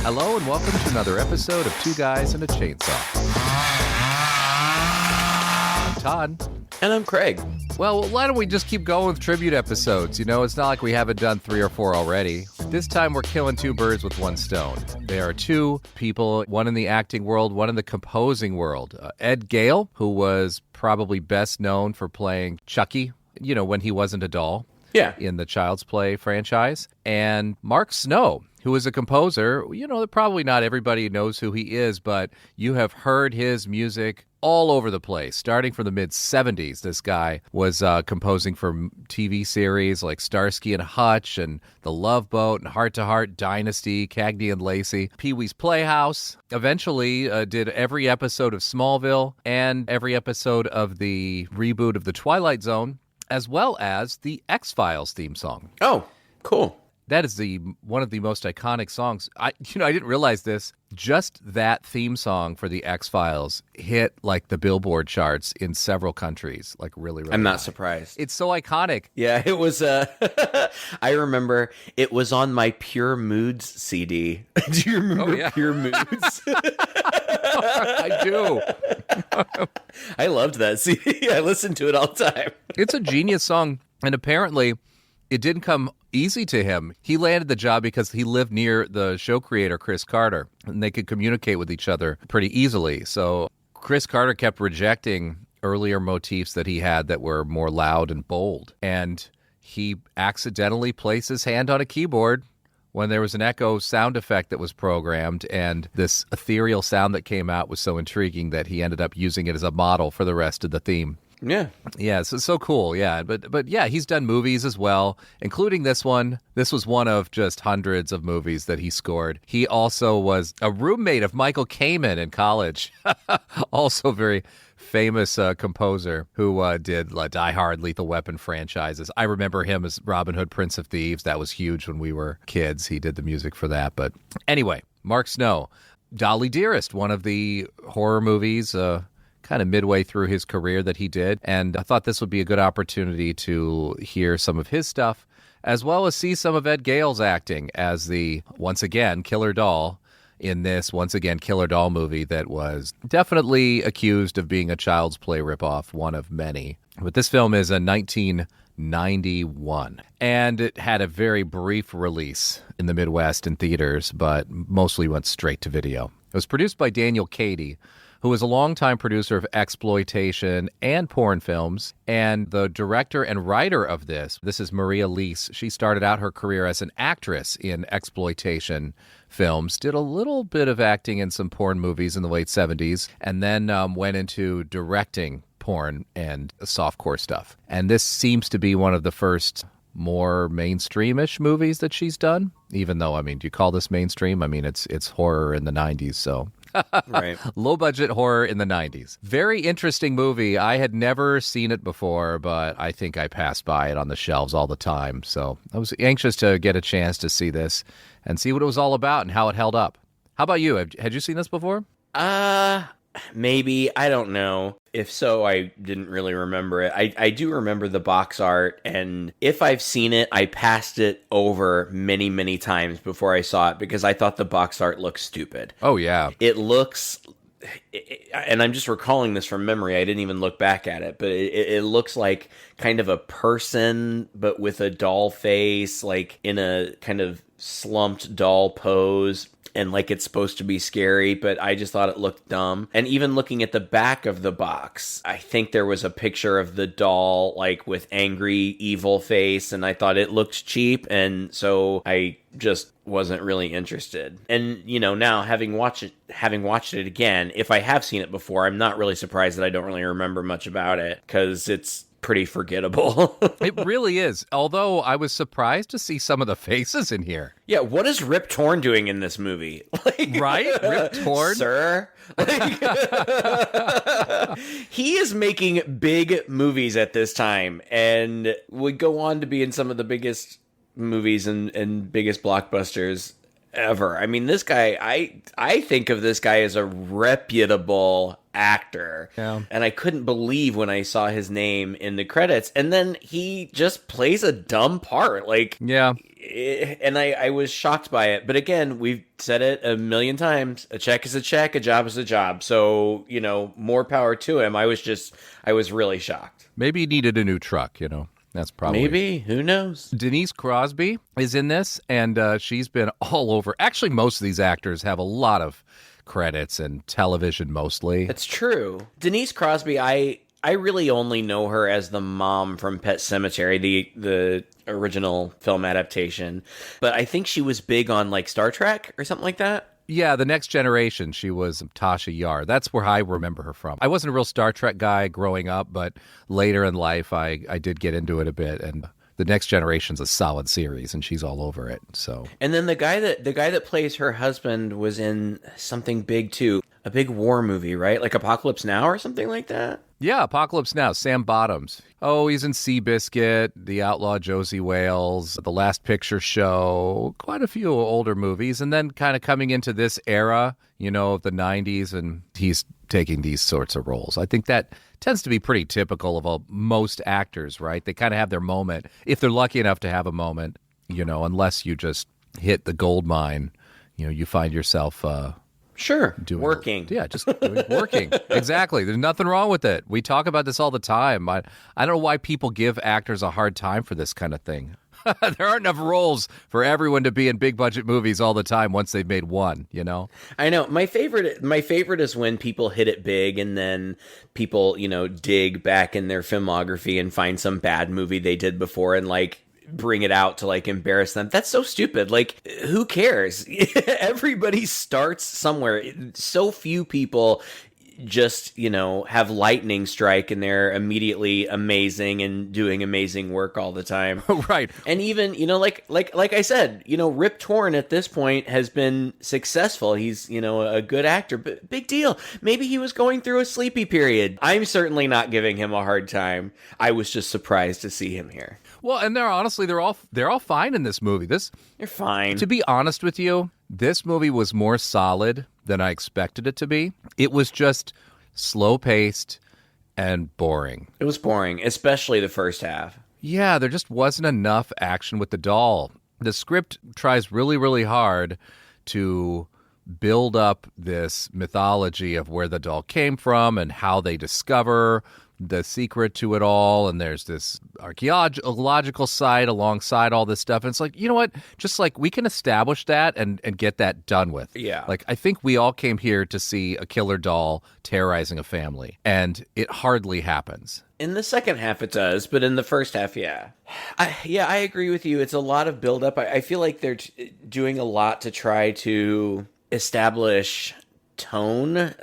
Hello and welcome to another episode of Two Guys and a Chainsaw. I'm Todd. And I'm Craig. Well, why don't we just keep going with tribute episodes? You know, it's not like we haven't done 3 or 4 already. This time we're killing 2 birds with 1 stone. There are 2 people, one in the acting world, one in the composing world. Ed Gale, who was probably best known for playing Chucky, you know, when he wasn't a doll. Yeah. In the Child's Play franchise. And Mark Snow, who is a composer. You know, probably not everybody knows who he is, but you have heard his music all over the place. Starting from the mid-'70s, this guy was composing for TV series like Starsky and Hutch and The Love Boat and Heart to Heart, Dynasty, Cagney and Lacey, Pee-wee's Playhouse. Eventually did every episode of Smallville and every episode of the reboot of The Twilight Zone, as well as the X-Files theme song. Oh, cool. That is one of the most iconic songs. I didn't realize this. Just that theme song for the X-Files hit like the Billboard charts in several countries, like really I'm not high. surprised. It's so iconic. Yeah, it was, I remember it was on my Pure Moods CD. Do you remember Pure Moods? I do. I loved that CD. I listened to it all the time. It's a genius song, and apparently it didn't come easy to him. He landed the job because he lived near the show creator, Chris Carter, and they could communicate with each other pretty easily. So Chris Carter kept rejecting earlier motifs that he had that were more loud and bold. And he accidentally placed his hand on a keyboard when there was an echo sound effect that was programmed, and this ethereal sound that came out was so intriguing that he ended up using it as a model for the rest of the theme. Yeah. Yeah, so cool, yeah. But yeah, he's done movies as well, including this one. This was one of just hundreds of movies that he scored. He also was a roommate of Michael Kamen in college. Also very famous composer who did Die Hard, Lethal Weapon franchises. I remember him as Robin Hood, Prince of Thieves. That was huge when we were kids. He did the music for that. But anyway, Mark Snow. Dolly Dearest, one of the horror movies kind of midway through his career that he did. And I thought this would be a good opportunity to hear some of his stuff, as well as see some of Ed Gale's acting as the, once again, killer doll in this, once again, killer doll movie that was definitely accused of being a Child's Play ripoff, one of many. But this film is a 1991, and it had a very brief release in the Midwest in theaters, but mostly went straight to video. It was produced by Daniel Cady, who was a longtime producer of exploitation and porn films, and the director and writer of this is Maria Leese. She started out her career as an actress in exploitation films, did a little bit of acting in some porn movies in the late 70s, and then went into directing porn and softcore stuff. And this seems to be one of the first more mainstream-ish movies that she's done, even though, I mean, do you call this mainstream? I mean, it's horror in the 90s, so... Right. Low-budget horror in the 90s. Very interesting movie. I had never seen it before, but I think I passed by it on the shelves all the time. So I was anxious to get a chance to see this and see what it was all about and how it held up. How about you? Had you seen this before? Maybe. I don't know. If so, I didn't really remember it. I do remember the box art, and if I've seen it, I passed it over many, many times before I saw it because I thought the box art looked stupid. Oh, yeah. It looks... and I'm just recalling this from memory. I didn't even look back at it, but it looks like kind of a person, but with a doll face, like in a kind of slumped doll pose. And like it's supposed to be scary, but I just thought it looked dumb. And even looking at the back of the box, I think there was a picture of the doll like with angry, evil face, and I thought it looked cheap, and so I just wasn't really interested. And you know, now having watched it again, if I have seen it before, I'm not really surprised that I don't really remember much about it because it's pretty forgettable. It really is. Although I was surprised to see some of the faces in here. Yeah, what is Rip Torn doing in this movie? Like, right? Rip Torn? Sir? Like, he is making big movies at this time and would go on to be in some of the biggest movies and biggest blockbusters ever. I mean, this guy, I think of this guy as a reputable actor. Yeah. And I couldn't believe when I saw his name in the credits. And then he just plays a dumb part. Like, Yeah. and I was shocked by it. But again, we've said it a million times. A check is a check, a job is a job. So, more power to him. I was really shocked. Maybe he needed a new truck, That's probably... Maybe. Who knows? Denise Crosby is in this, and she's been all over. Actually, most of these actors have a lot of credits and television mostly. That's true. Denise Crosby, I really only know her as the mom from Pet Sematary, the original film adaptation. But I think she was big on like Star Trek or something like that. Yeah, The Next Generation, she was Tasha Yar. That's where I remember her from. I wasn't a real Star Trek guy growing up, but later in life, I did get into it a bit. And The Next Generation's a solid series, and she's all over it. So, and then the guy that plays her husband was in something big too, a big war movie, right? Like Apocalypse Now or something like that. Yeah, Apocalypse Now, Sam Bottoms. Oh, he's in Seabiscuit, The Outlaw Josie Wales, The Last Picture Show, quite a few older movies. And then kind of coming into this era, of the 90s, and he's taking these sorts of roles. I think that tends to be pretty typical of most actors, right? They kind of have their moment, if they're lucky enough to have a moment, unless you just hit the gold mine, you find yourself... Sure. Working. Just working. Exactly. There's nothing wrong with it. We talk about this all the time. I don't know why people give actors a hard time for this kind of thing. There aren't enough roles for everyone to be in big budget movies all the time once they've made one, I know. My favorite is when people hit it big and then people, dig back in their filmography and find some bad movie they did before and bring it out to embarrass them. That's so stupid. Who cares? Everybody starts somewhere. So few people just, have lightning strike and they're immediately amazing and doing amazing work all the time. Right. And even, like I said, Rip Torn at this point has been successful. He's, a good actor, but big deal. Maybe he was going through a sleepy period. I'm certainly not giving him a hard time. I was just surprised to see him here. Well, and they're all fine in this movie. They're fine. To be honest with you, this movie was more solid than I expected it to be. It was just slow-paced and boring. It was boring, especially the first half. Yeah, there just wasn't enough action with the doll. The script tries really, really hard to build up this mythology of where the doll came from and how they discover the secret to it all, and there's this archaeological site alongside all this stuff, and it's like, you know what, just we can establish that and get that done with. Yeah. I think we all came here to see a killer doll terrorizing a family, and it hardly happens. In the second half it does, but in the first half, yeah. I agree with you. It's a lot of buildup. I feel like they're doing a lot to try to establish tone,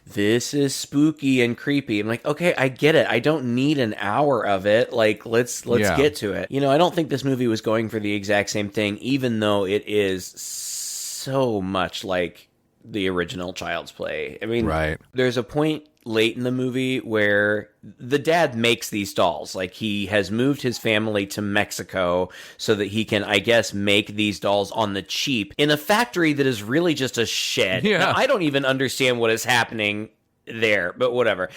this is spooky and creepy. I'm like, okay, I get it. I don't need an hour of it. Let's get to it. I don't think this movie was going for the exact same thing, even though it is so much like the original Child's Play. I mean, right. There's a point late in the movie where the dad makes these dolls. He has moved his family to Mexico so that he can, I guess, make these dolls on the cheap in a factory that is really just a shed. Yeah. Now, I don't even understand what is happening there, but whatever.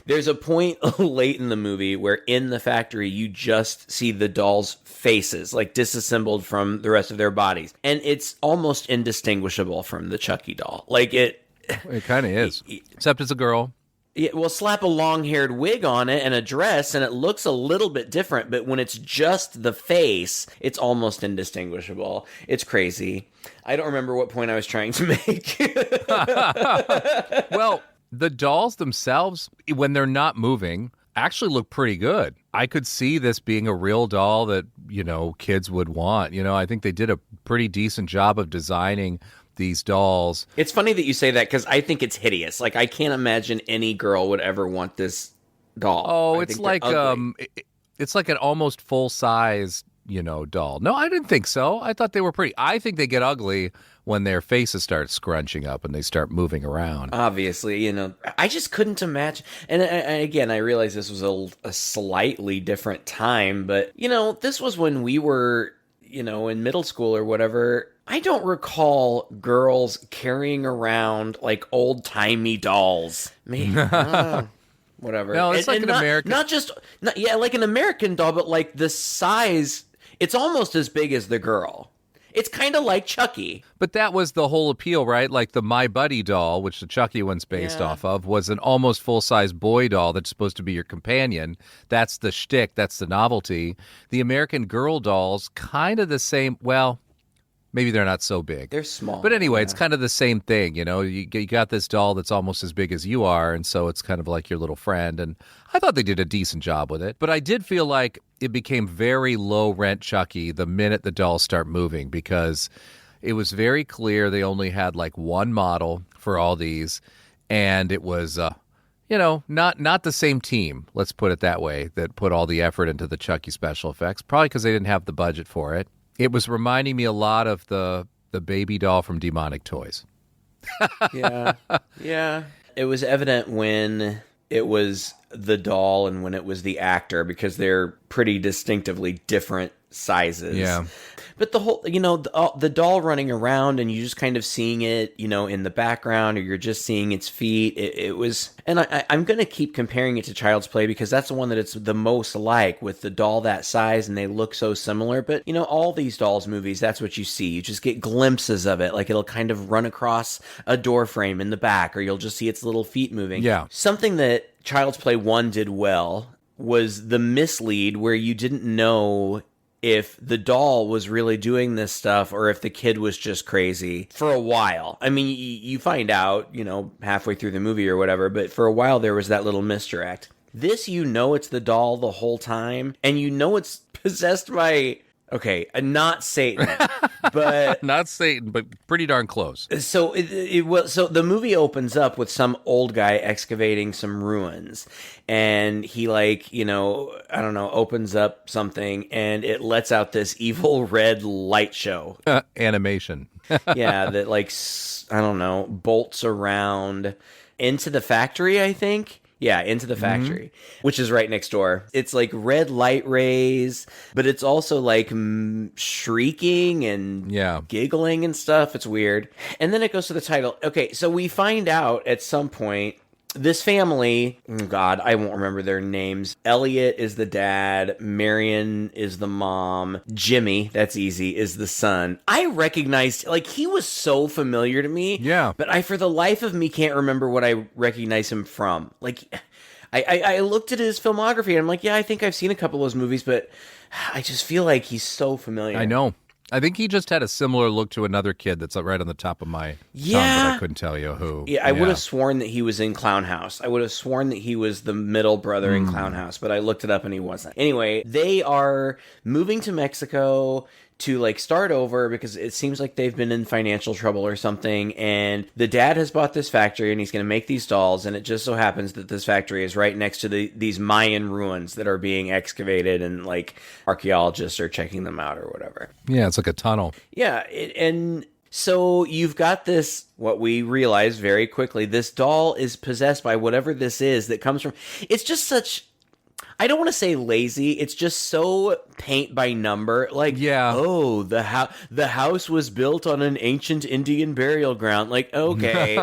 There's a point late in the movie where in the factory you just see the dolls' faces, disassembled from the rest of their bodies. And it's almost indistinguishable from the Chucky doll. It kind of is. Except it's a girl. Yeah, well, slap a long-haired wig on it and a dress, and it looks a little bit different. But when it's just the face, it's almost indistinguishable. It's crazy. I don't remember what point I was trying to make. Well, the dolls themselves, when they're not moving, actually look pretty good. I could see this being a real doll that, kids would want. I think they did a pretty decent job of designing these dolls. It's funny that you say that because I think it's hideous. I can't imagine any girl would ever want this doll. Oh, it's it's like an almost full size, doll. No, I didn't think so. I thought they were pretty. I think they get ugly when their faces start scrunching up and they start moving around. Obviously, I just couldn't imagine. And again, I realize this was a slightly different time, but this was when we were in middle school or whatever, I don't recall girls carrying around like old-timey dolls. Whatever. No, it's like an American... like an American doll, but like the size, it's almost as big as the girl. It's kind of like Chucky. But that was the whole appeal, right? Like the My Buddy doll, which the Chucky one's based off of, was an almost full-size boy doll that's supposed to be your companion. That's the shtick. That's the novelty. The American Girl dolls, kind of the same. Well, maybe they're not so big. They're small. But anyway, it's kind of the same thing. You got this doll that's almost as big as you are, and so it's kind of like your little friend. And I thought they did a decent job with it. But I did feel like it became very low-rent Chucky the minute the dolls start moving, because it was very clear they only had like one model for all these, and it was, not the same team, let's put it that way, that put all the effort into the Chucky special effects, probably because they didn't have the budget for it. It was reminding me a lot of the baby doll from Demonic Toys. Yeah. It was evident when it was the doll and when it was the actor, because they're pretty distinctively different sizes. Yeah. But the whole, the doll running around and you just kind of seeing it, in the background, or you're just seeing its feet. It was, and I'm going to keep comparing it to Child's Play because that's the one that it's the most like, with the doll that size and they look so similar. But, all these dolls movies, that's what you see. You just get glimpses of it. Like it'll kind of run across a door frame in the back, or you'll just see its little feet moving. Yeah. Something that Child's Play 1 did well was the mislead, where you didn't know if the doll was really doing this stuff or if the kid was just crazy for a while. I mean, you find out, halfway through the movie or whatever, but for a while there was that little misdirect. This, it's the doll the whole time, and it's possessed by... Okay, not Satan, but... Not Satan, but pretty darn close. So so the movie opens up with some old guy excavating some ruins, and he opens up something, and it lets out this evil red light show. Animation. Yeah, that bolts around into the factory, I think. Yeah, into the factory, which is right next door. It's like red light rays, but it's also like shrieking and giggling and stuff. It's weird. And then it goes to the title. Okay, so we find out at some point, this family, God, I won't remember their names. Elliot is the dad. Marion is the mom. Jimmy, that's easy, is the son. I recognized, he was so familiar to me. Yeah. But I, for the life of me, can't remember what I recognize him from. I looked at his filmography and I'm like, yeah, I think I've seen a couple of those movies, but I just feel like he's so familiar. I know. I think he just had a similar look to another kid that's right on the top of my tongue, but I couldn't tell you who. Yeah, I would have sworn that he was in Clown House. I would have sworn that he was the middle brother in Clown House, but I looked it up and he wasn't. Anyway, they are moving to Mexico to start over because it seems like they've been in financial trouble or something, and the dad has bought this factory and he's going to make these dolls, and it just so happens that this factory is right next to these Mayan ruins that are being excavated, and archaeologists are checking them out or whatever. Yeah, it's like a tunnel. Yeah, and so you've got this, what we realize very quickly, this doll is possessed by whatever this is that comes from, it's just such... I don't want to say lazy. It's just so paint by number. The house was built on an ancient Indian burial ground. Okay,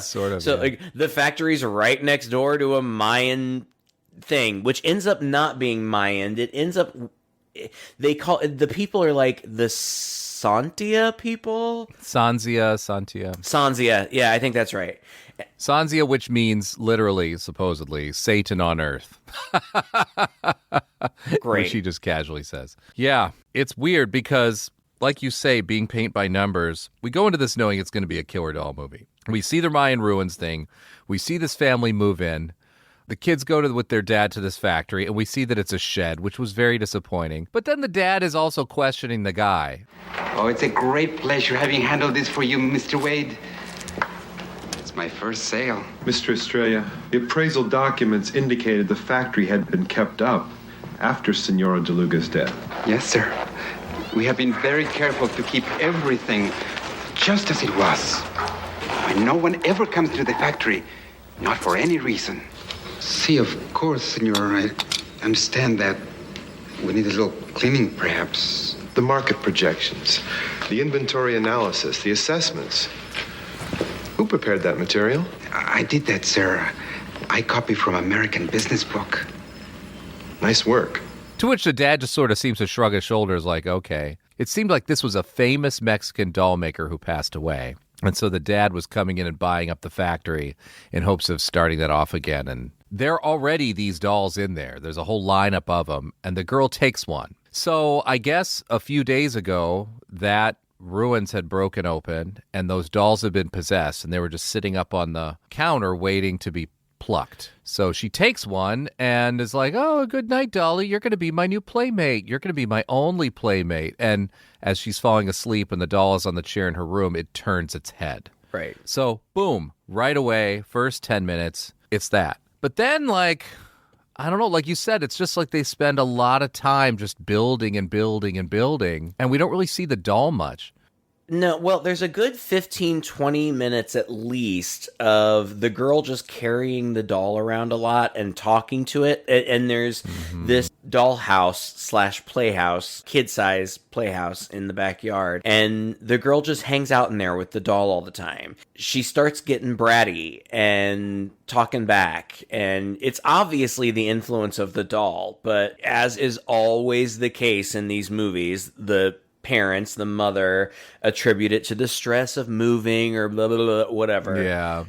sort of. So the factory's right next door to a Mayan thing, which ends up not being Mayan. It ends up, the people are the Santia people. Sanzia. Yeah, I think that's right. Sanzia, which means literally, supposedly, Satan on earth. Great. Which she just casually says. Yeah, it's weird because, like you say, being paint by numbers, we go into this knowing it's going to be a killer doll movie. We see the Mayan ruins thing. We see this family move in. The kids go with their dad to this factory, and we see that it's a shed, which was very disappointing. But then the dad is also questioning the guy. Oh, it's a great pleasure having handled this for you, Mr. Wade. My first sale. Mr. Estrella, the appraisal documents indicated the factory had been kept up after Senora DeLuga's death. Yes, sir. We have been very careful to keep everything just as it was. And no one ever comes to the factory, not for any reason. See, of course, Senora, I understand that we need a little cleaning, perhaps. The market projections, the inventory analysis, the assessments. Who prepared that material? I did that, sir. I copied from American Business Book. Nice work. To which the dad just sort of seems to shrug his shoulders like, okay. It seemed like this was a famous Mexican doll maker who passed away. And so the dad was coming in and buying up the factory in hopes of starting that off again. And there are already these dolls in there. There's a whole lineup of them. And the girl takes one. So I guess a few days ago, that ruins had broken open and those dolls had been possessed. And they were just sitting up on the counter waiting to be plucked. So she takes one and is like, oh, good night, Dolly. You're going to be my new playmate. You're going to be my only playmate. And as she's falling asleep and the doll is on the chair in her room, it turns its head. Right. So, boom, right away, first 10 minutes, it's that. But then, like, I don't know, like you said, it's just like they spend a lot of time just building and building and building, and we don't really see the doll much. No, well, there's a good 15, 20 minutes at least of the girl just carrying the doll around a lot and talking to it. And there's this dollhouse / playhouse, kid-size playhouse in the backyard. And the girl just hangs out in there with the doll all the time. She starts getting bratty and talking back. And it's obviously the influence of the doll. But as is always the case in these movies, the parents, the mother, attribute it to the stress of moving or blah, blah, blah, whatever. Yeah.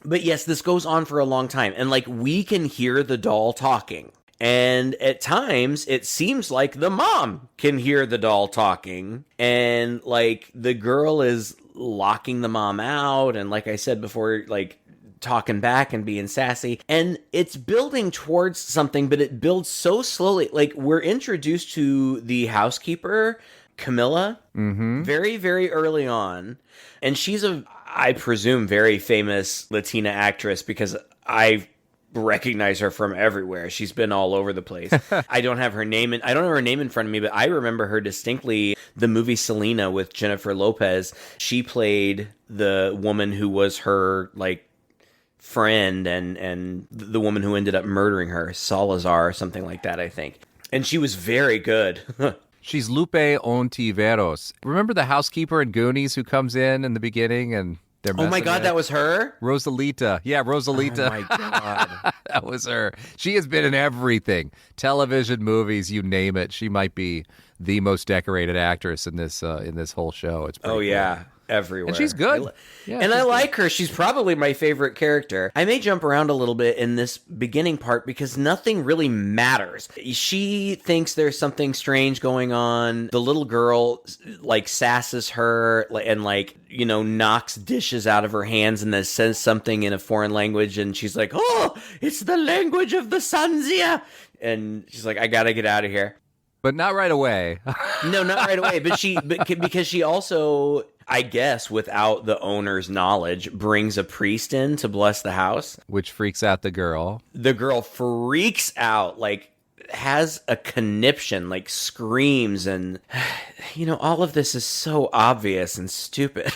But yes, this goes on for a long time. And like, we can hear the doll talking. And at times, it seems like the mom can hear the doll talking. And like, the girl is locking the mom out. And like I said before, like, talking back and being sassy, and it's building towards something, but it builds so slowly. Like, we're introduced to the housekeeper, Camilla, very, very early on. And she's I presume, very famous Latina actress because I recognize her from everywhere. She's been all over the place. I don't have her name in front of me, but I remember her distinctly. The movie Selena with Jennifer Lopez. She played the woman who was her, like, friend and the woman who ended up murdering her, Salazar or something like that, I think. And she was very good. She's Lupe Ontiveros. Remember the housekeeper in Goonies who comes in the beginning and they're messing Oh my God, with? that was her? Rosalita. Yeah, Rosalita. Oh my God. That was her. She has been in everything. Television, movies, you name it. She might be the most decorated actress in this whole show. It's pretty cool. Yeah. Everywhere. And she's good. I like her. She's probably my favorite character. I may jump around a little bit in this beginning part because nothing really matters. She thinks there's something strange going on. The little girl, like, sasses her and, like, you know, knocks dishes out of her hands and then says something in a foreign language. And she's like, oh, it's the language of the Sanzia. And she's like, I gotta get out of here. But not right away. No, not right away. But because she also, I guess, without the owner's knowledge, brings a priest in to bless the house. Which freaks out the girl. The girl freaks out, like, has a conniption, like, screams, and, you know, all of this is so obvious and stupid.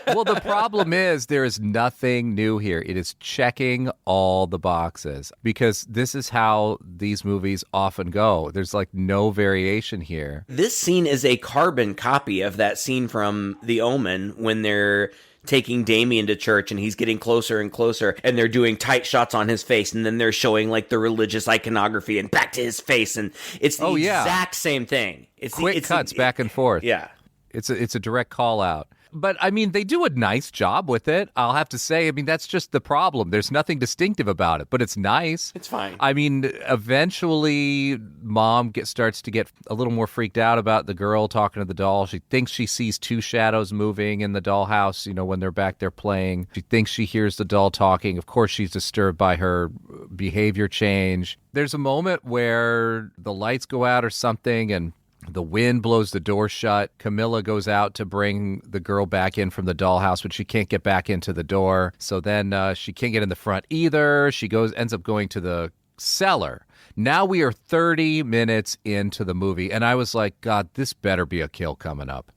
Well, the problem is there is nothing new here. It is checking all the boxes because this is how these movies often go. There's like no variation here. This scene is a carbon copy of that scene from The Omen when they're taking Damien to church and he's getting closer and closer and they're doing tight shots on his face and then they're showing like the religious iconography and back to his face, and it's the exact same thing. It's quick cuts back and forth. Yeah. It's a direct call out. But, I mean, they do a nice job with it, I'll have to say. I mean, that's just the problem. There's nothing distinctive about it, but it's nice. It's fine. I mean, eventually, Mom starts to get a little more freaked out about the girl talking to the doll. She thinks she sees two shadows moving in the dollhouse, you know, when they're back there playing. She thinks she hears the doll talking. Of course, she's disturbed by her behavior change. There's a moment where the lights go out or something, and the wind blows the door shut. Camilla goes out to bring the girl back in from the dollhouse, but she can't get back into the door. So then she can't get in the front either. She ends up going to the cellar. Now we are 30 minutes into the movie, and I was like, God, this better be a kill coming up.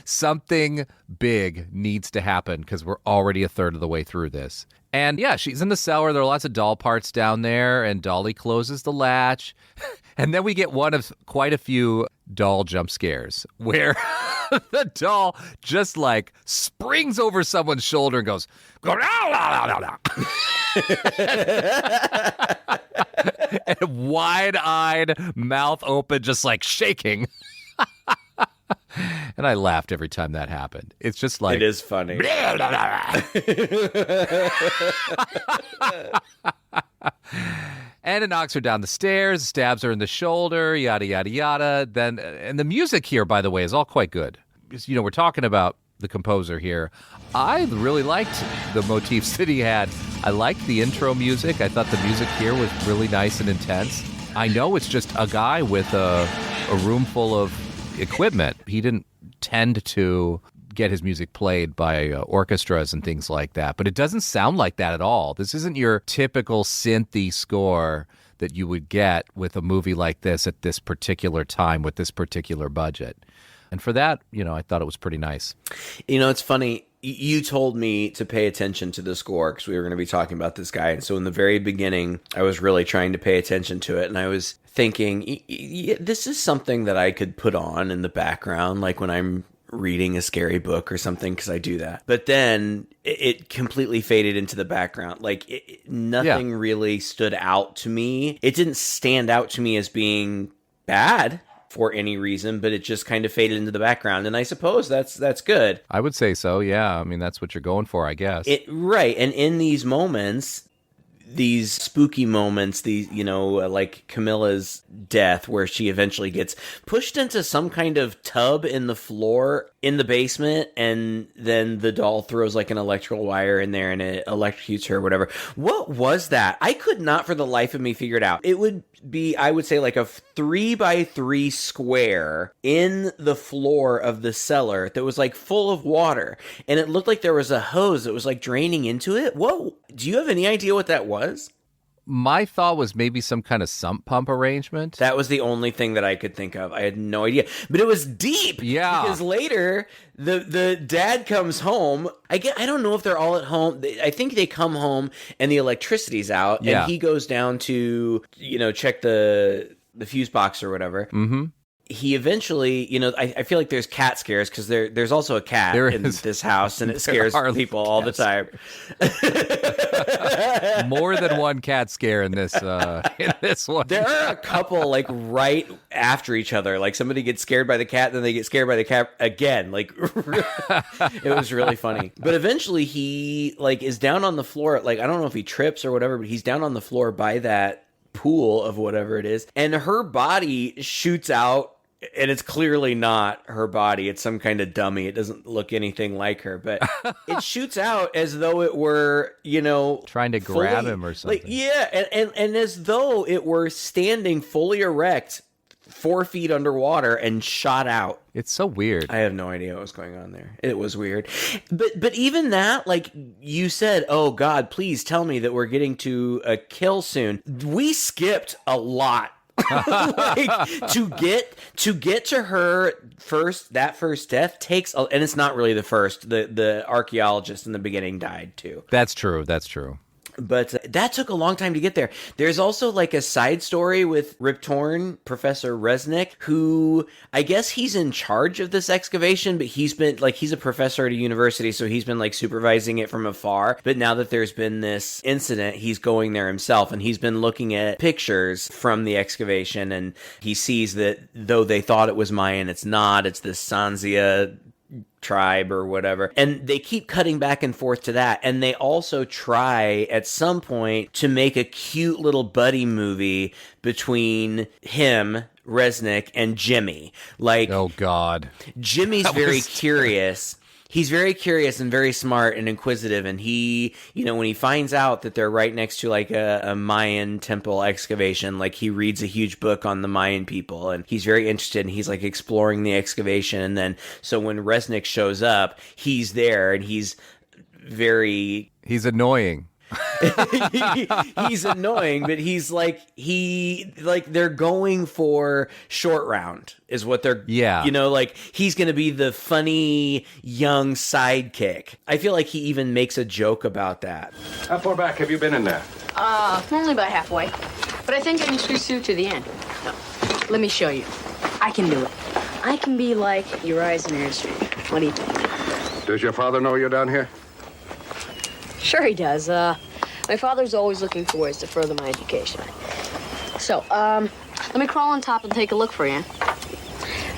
Something big needs to happen because we're already a third of the way through this. And yeah, she's in the cellar. There are lots of doll parts down there, and Dolly closes the latch. And then we get one of quite a few doll jump scares where the doll just like springs over someone's shoulder and goes, and wide-eyed, mouth open, just like shaking. And I laughed every time that happened. It's just like... It is funny. And it knocks her down the stairs, stabs her in the shoulder, yada, yada, yada. Then, and the music here, by the way, is all quite good. You know, we're talking about the composer here. I really liked the motifs that he had. I liked the intro music. I thought the music here was really nice and intense. I know it's just a guy with a room full of equipment. He didn't tend to get his music played by orchestras and things like that, but it doesn't sound like that at all. This isn't your typical synthy score that you would get with a movie like this at this particular time with this particular budget. And for that, you know, I thought it was pretty nice. You know, it's funny. You told me to pay attention to the score because we were going to be talking about this guy. And so in the very beginning, I was really trying to pay attention to it. And I was thinking, this is something that I could put on in the background, like when I'm reading a scary book or something, because I do that. But then it completely faded into the background. Like nothing really stood out to me. It didn't stand out to me as being bad for any reason, but it just kind of faded into the background. And I suppose that's good. I would say so, yeah. I mean, that's what you're going for, I guess. Right. And in these moments, these spooky moments, these, you know, like Camilla's death, where she eventually gets pushed into some kind of tub in the floor in the basement, and then the doll throws like an electrical wire in there and it electrocutes her or whatever. What was that? I could not for the life of me figure it out. It would be, I would say, like a 3x3 square in the floor of the cellar that was like full of water, and it looked like there was a hose that was like draining into it. Whoa, do you have any idea what that was? My thought was maybe some kind of sump pump arrangement. That was the only thing that I could think of. I had no idea. But it was deep. Yeah. Because later, the dad comes home. I don't know if they're all at home. I think they come home and the electricity's out. Yeah. And he goes down to, you know, check the fuse box or whatever. Mm-hmm. He eventually, you know, I feel like there's cat scares because there's also a cat in this house, and it scares people all the time. More than one cat scare in this one. There are a couple like right after each other. Like somebody gets scared by the cat, then they get scared by the cat again. Like it was really funny. But eventually he like is down on the floor. Like I don't know if he trips or whatever, but he's down on the floor by that pool of whatever it is, and her body shoots out. And it's clearly not her body. It's some kind of dummy. It doesn't look anything like her, but it shoots out as though it were, you know, trying to grab him or something. Like, yeah, and as though it were standing fully erect, 4 feet underwater, and shot out. It's so weird. I have no idea what was going on there. It was weird. But even that, like you said, oh God, please tell me that we're getting to a kill soon. We skipped a lot. Like, to get to her first death takes, and it's not really the first. The archaeologist in the beginning died too. That's true. But that took a long time to get there. There's also like a side story with Rip Torn, Professor Resnick, who I guess he's in charge of this excavation, but he's a professor at a university, so he's been like supervising it from afar. But now that there's been this incident, he's going there himself, and he's been looking at pictures from the excavation, and he sees that though they thought it was Mayan, it's not. It's this Sanzia tribe or whatever, and they keep cutting back and forth to that, and they also try at some point to make a cute little buddy movie between him, Resnick, and Jimmy. Like, oh God, Jimmy's very curious. He's very curious and very smart and inquisitive, and he, you know, when he finds out that they're right next to like a Mayan temple excavation, like he reads a huge book on the Mayan people, and he's very interested, and he's like exploring the excavation, and then so when Resnick shows up, he's there, and he's annoying. He's annoying, but they're going for short round is what they're, like he's going to be the funny young sidekick. I feel like he even makes a joke about that. How far back have you been in there? Only about halfway. But I think I can squeeze through to the end. No, let me show you. I can do it. I can be like your eyes and ears. What do you think? Does your father know you're down here? Sure he does. My father's always looking for ways to further my education. So, let me crawl on top and take a look for you.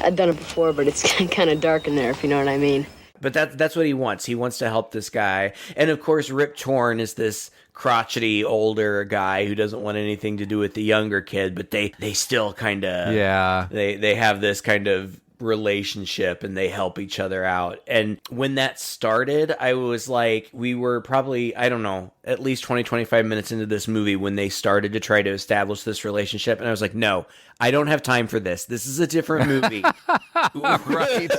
I've done it before, but it's kind of dark in there, if you know what I mean. But that's what he wants. He wants to help this guy. And, of course, Rip Torn is this crotchety, older guy who doesn't want anything to do with the younger kid, but they still kind of... Yeah. They have this kind of relationship and they help each other out. And when that started, I was like, we were probably, I don't know, at least 20, 25 minutes into this movie when they started to try to establish this relationship. And I was like, no, I don't have time for this. This is a different movie. Right.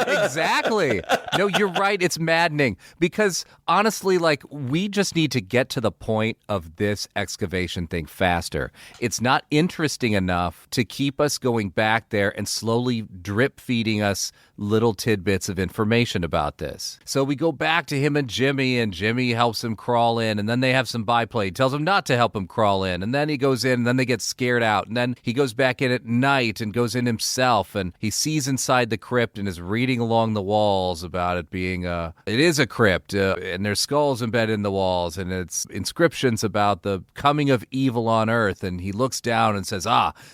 Exactly. No, you're right. It's maddening because honestly, like, we just need to get to the point of this excavation thing faster. It's not interesting enough to keep us going back there and slowly drip feeding us little tidbits of information about this. So we go back to him and Jimmy helps him crawl in, and then they have some byplay. He tells him not to help him crawl in, and then he goes in, and then they get scared out, and then he goes back in at night and goes in himself, and he sees inside the crypt and is reading along the walls about it being it is a crypt, and there's skulls embedded in the walls, and it's inscriptions about the coming of evil on earth, and he looks down and says,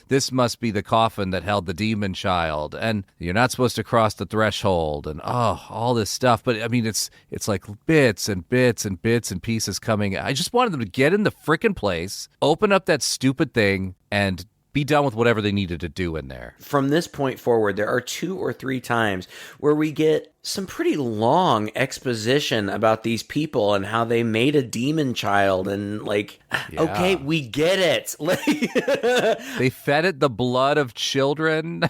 this must be the coffin that held the demon child, and you're not supposed to cross the threshold, and all this stuff. But I mean, it's like bits and bits and bits and pieces coming. I just wanted them to get in the frickin' place, open up that stupid thing, and be done with whatever they needed to do in there. From this point forward, there are 2 or 3 times where we get some pretty long exposition about these people and how they made a demon child, and like, okay, we get it. Like, they fed it the blood of children.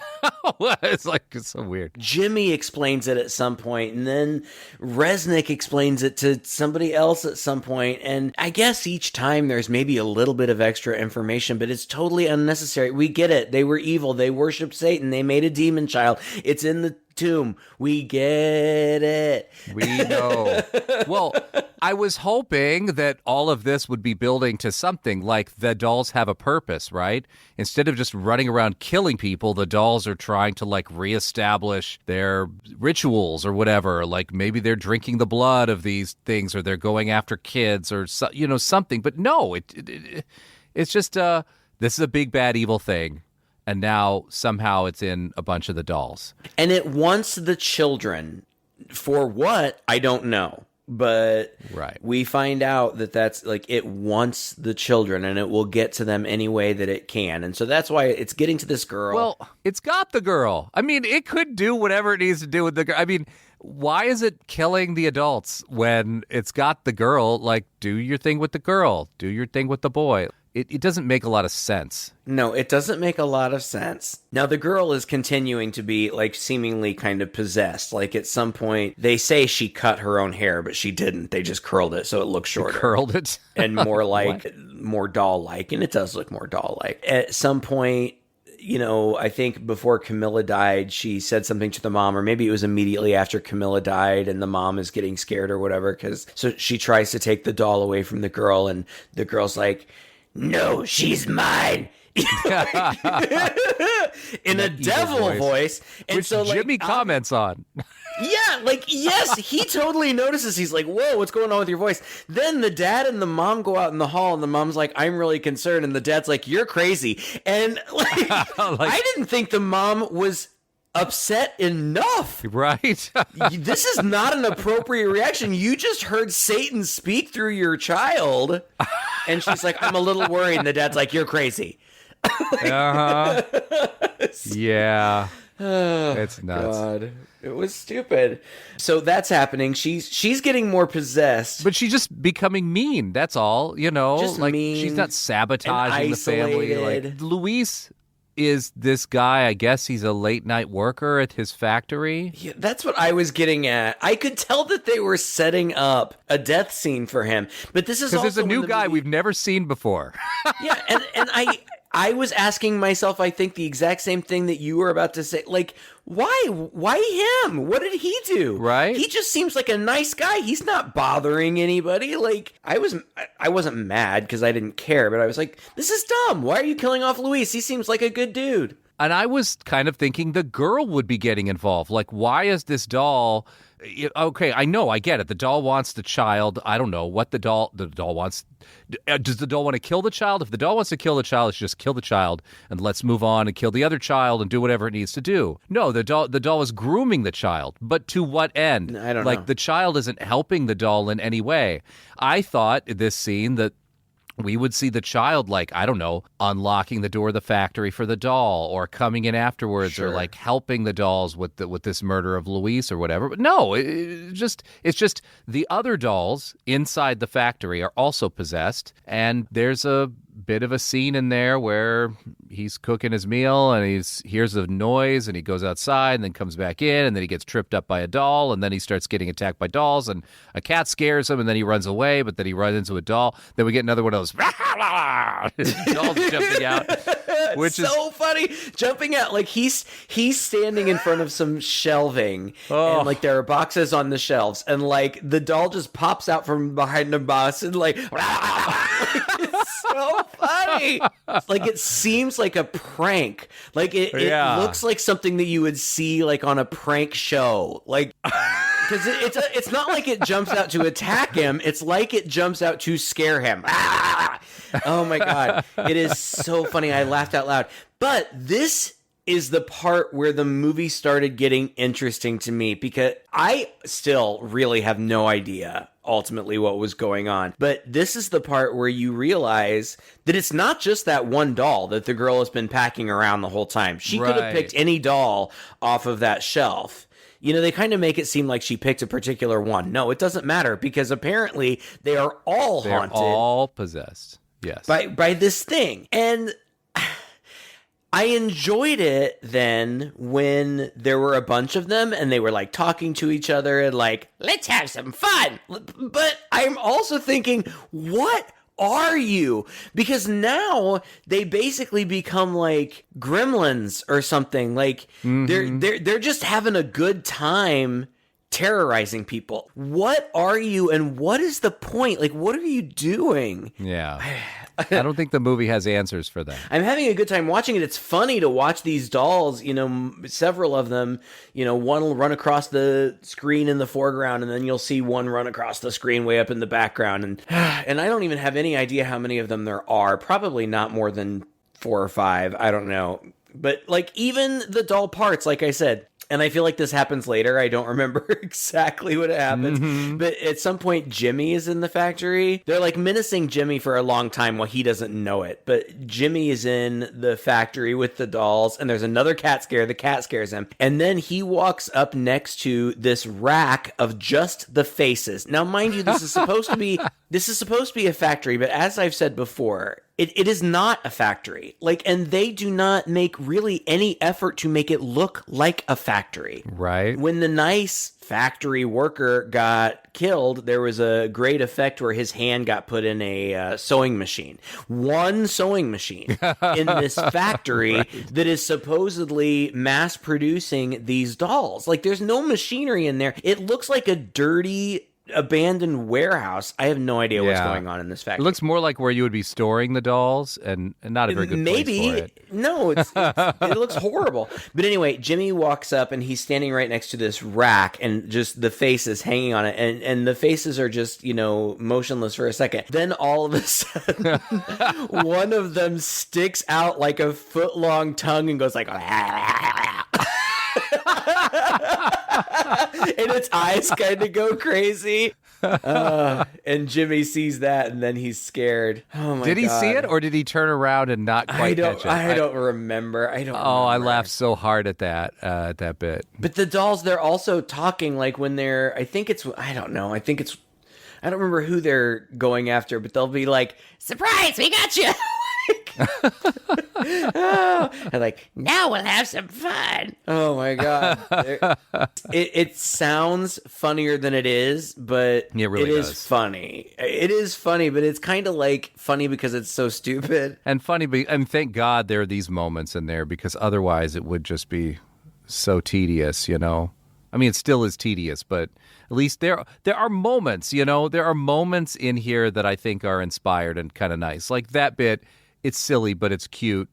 It's so weird. Jimmy explains it at some point, and then Resnick explains it to somebody else at some point, and I guess each time there's maybe a little bit of extra information, but it's totally unnecessary. We get it. They were evil. They worshiped Satan. They made a demon child. It's in the tomb. We get it. We know. Well, I was hoping that all of this would be building to something like the dolls have a purpose, right? Instead of just running around killing people, the dolls are trying to like reestablish their rituals or whatever. Like maybe they're drinking the blood of these things, or they're going after kids, or something. But no, it's just this is a big bad evil thing. And now somehow it's in a bunch of the dolls. And it wants the children. For what? I don't know. But we find out that that's like, it wants the children, and it will get to them any way that it can. And so that's why it's getting to this girl. Well, it's got the girl. I mean, it could do whatever it needs to do with the girl. I mean, why is it killing the adults when it's got the girl? Like, do your thing with the girl. Do your thing with the boy. It doesn't make a lot of sense. No, it doesn't make a lot of sense. Now, the girl is continuing to be, like, seemingly kind of possessed. Like, at some point, they say she cut her own hair, but she didn't. They just curled it, so it looks shorter. Curled it? And more like, more doll-like. And it does look more doll-like. At some point, I think before Camilla died, she said something to the mom, or maybe it was immediately after Camilla died, and the mom is getting scared or whatever. So she tries to take the doll away from the girl, and the girl's like, no, she's mine. In a devil voice. And which so, Jimmy comments on. Yeah, yes, he totally notices. He's like, whoa, what's going on with your voice? Then the dad and the mom go out in the hall, and the mom's like, I'm really concerned. And the dad's like, you're crazy. And I didn't think the mom was upset enough. Right? This is not an appropriate reaction. You just heard Satan speak through your child. And she's like, I'm a little worried. And the dad's like, you're crazy. Uh-huh. Yeah. It's nuts. God. It was stupid. So that's happening. She's getting more possessed. But she's just becoming mean. That's all, Just like mean, she's not sabotaging the family. Like Luis is this guy, I guess he's a late night worker at his factory. Yeah, that's what I was getting at. I could tell that they were setting up a death scene for him, but this is also because there's a new guy movie... we've never seen before. Yeah, and I was asking myself, I think the exact same thing that you were about to say. Like, why him? What did he do? Right? He just seems like a nice guy. He's not bothering anybody. Like, I wasn't mad because I didn't care, but I was like, this is dumb. Why are you killing off Luis? He seems like a good dude. And I was kind of thinking the girl would be getting involved. Like, why is this doll... Okay, I know, I get it. The doll wants the child. I don't know what the doll wants. Does the doll want to kill the child? If the doll wants to kill the child, it's just kill the child and let's move on and kill the other child and do whatever it needs to do. No, the doll is grooming the child. But to what end? I don't know. Like, the child isn't helping the doll in any way. I thought this scene that we would see the child, like, I don't know, unlocking the door of the factory for the doll or coming in afterwards Sure. or like helping the dolls with this murder of Luis or whatever. But no, it's just the other dolls inside the factory are also possessed. And there's a bit of a scene in there where he's cooking his meal and he hears a noise and he goes outside and then comes back in and then he gets tripped up by a doll and then he starts getting attacked by dolls and a cat scares him and then he runs away, but then he runs into a doll. Then we get another one of those dolls jumping out, which is so funny. Jumping out, like he's standing in front of some shelving and like there are boxes on the shelves and like the doll just pops out from behind the box and like it's so funny. Like it seems like a prank. Like it looks like something that you would see like on a prank show. Like because it's not like it jumps out to attack him. It's like it jumps out to scare him. Oh my God. It is so funny. I laughed out loud. But this is the part where the movie started getting interesting to me because I still really have no idea ultimately what was going on. But this is the part where you realize that it's not just that one doll that the girl has been packing around the whole time. She could have picked any doll off of that shelf. You know, they kind of make it seem like she picked a particular one. No, it doesn't matter because apparently they are all haunted. They're all possessed. Yes. By this thing. And I enjoyed it then when there were a bunch of them and they were like talking to each other and like, let's have some fun. But I'm also thinking, what are you? Because now they basically become like gremlins or something. Like they're just having a good time terrorizing people. What are you and what is the point? Like, what are you doing? Yeah. I don't think the movie has answers for that. I'm having a good time watching it. It's funny to watch these dolls, you know, several of them, you know, one will run across the screen in the foreground and then you'll see one run across the screen way up in the background. And I don't even have any idea how many of them there are. Probably not more than 4 or 5. I don't know. But like even the doll parts, like I said, and I feel like this happens later. I don't remember exactly what happens. Mm-hmm. But at some point, Jimmy is in the factory. They're like menacing Jimmy for a long time while he doesn't know it. But Jimmy is in the factory with the dolls. And there's another cat scare. The cat scares him. And then he walks up next to this rack of just the faces. Now, mind you, this is supposed to be a factory. But as I've said before, it is not a factory. Like, and they do not make really any effort to make it look like a factory. Right. When the nice factory worker got killed, there was a great effect where his hand got put in a sewing machine. One sewing machine in this factory that is supposedly mass producing these dolls. Like, there's no machinery in there. It looks like a dirty abandoned warehouse. I have no idea what's going on in this factory. It looks more like where you would be storing the dolls and not a very good place for it. No, it looks horrible. But anyway, Jimmy walks up and he's standing right next to this rack and just the faces hanging on it. And the faces are just, you know, motionless for a second. Then all of a sudden, one of them sticks out like a foot-long tongue and goes like... and its eyes kind of go crazy. And Jimmy sees that and then he's scared. Oh my God. Did he see it or did he turn around and not quite catch it? I don't remember. I laughed so hard at that bit. But the dolls, they're also talking like when they're, I don't remember who they're going after, but they'll be like, surprise, we got you. And like, now we'll have some fun. Oh my God. It sounds funnier than it is, but it really is funny. It is funny, but it's kind of like funny because it's so stupid. And funny, and thank God there are these moments in there, because otherwise it would just be so tedious, you know? I mean, it still is tedious, but at least there are moments, you know? There are moments in here that I think are inspired and kind of nice. Like that bit, it's silly, but it's cute.